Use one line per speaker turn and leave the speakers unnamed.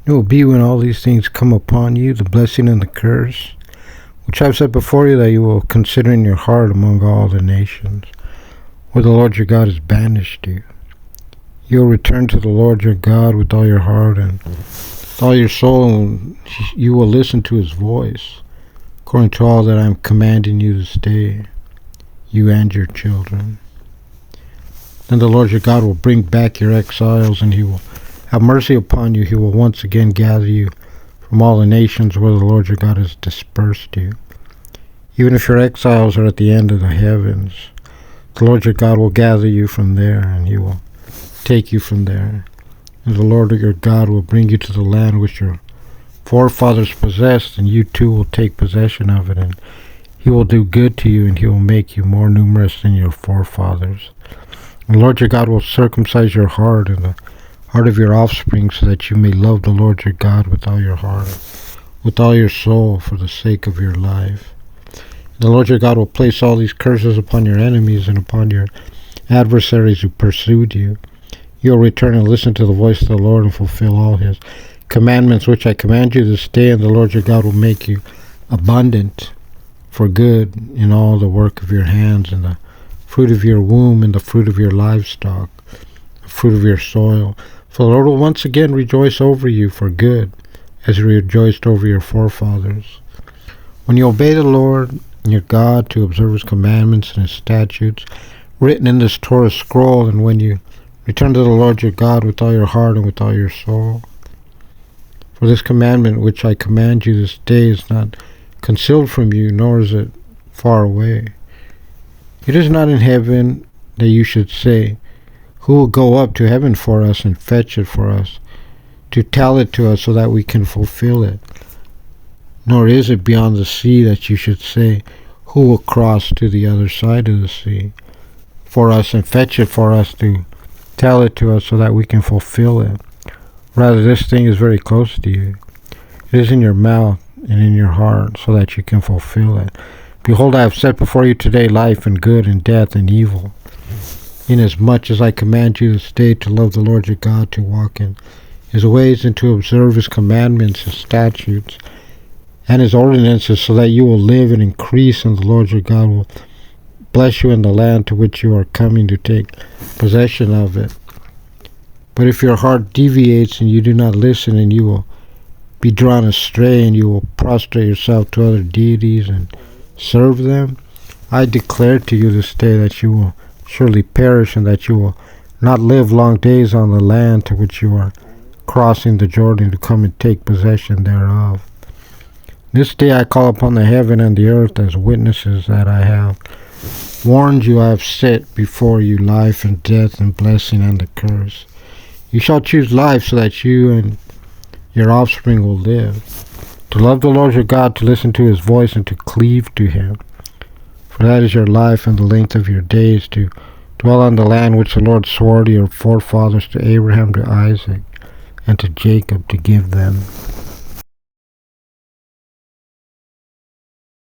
It will be when all these things come upon you, the blessing and the curse, which I have set before you, that you will consider in your heart among all the nations, where the Lord your God has banished you. You will return to the Lord your God with all your heart and with all your soul, and you will listen to his voice, according to all that I am commanding you this day, you and your children. Then the Lord your God will bring back your exiles, and he will have mercy upon you. He will once again gather you from all the nations where the Lord your God has dispersed you. Even if your exiles are at the end of the heavens, the Lord your God will gather you from there, and he will take you from there. And the Lord your God will bring you to the land which your forefathers possessed, and you too will take possession of it, and he will do good to you, and he will make you more numerous than your forefathers. The Lord your God will circumcise your heart and the heart of your offspring, so that you may love the Lord your God with all your heart, with all your soul, for the sake of your life. The Lord your God will place all these curses upon your enemies and upon your adversaries who pursued you. You will return and listen to the voice of the Lord and fulfill all his commandments which I command you this day, and the Lord your God will make you abundant for good in all the work of your hands, and the fruit of your womb, and the fruit of your livestock, the fruit of your soil. For the Lord will once again rejoice over you for good, as he rejoiced over your forefathers. When you obey the Lord your God to observe his commandments and his statutes, written in this Torah scroll, and when you return to the Lord your God with all your heart and with all your soul. For this commandment which I command you this day is not concealed from you, nor is it far away. It is not in heaven, that you should say, who will go up to heaven for us and fetch it for us, to tell it to us so that we can fulfill it. Nor is it beyond the sea, that you should say, who will cross to the other side of the sea for us and fetch it for us, to tell it to us so that we can fulfill it. Rather, this thing is very close to you. It is in your mouth and in your heart, so that you can fulfill it. Behold, I have set before you today life and good, and death and evil. Inasmuch as I command you this day to love the Lord your God, to walk in his ways, and to observe his commandments, his statutes, and his ordinances, so that you will live and increase, and the Lord your God will bless you in the land to which you are coming to take possession of it. But if your heart deviates and you do not listen, and you will be drawn astray, and you will prostrate yourself to other deities and serve them, I declare to you this day that you will surely perish, and that you will not live long days on the land to which you are crossing the Jordan to come and take possession thereof. This day I call upon the heaven and the earth as witnesses that I have warned you. I have set before you life and death, and blessing and the curse. You shall choose life, so that you and your offspring will live, to love the Lord your God, to listen to his voice, and to cleave to him. For that is your life and the length of your days, to dwell on the land which the Lord swore to your forefathers, to Abraham, to Isaac, and to Jacob, to give them.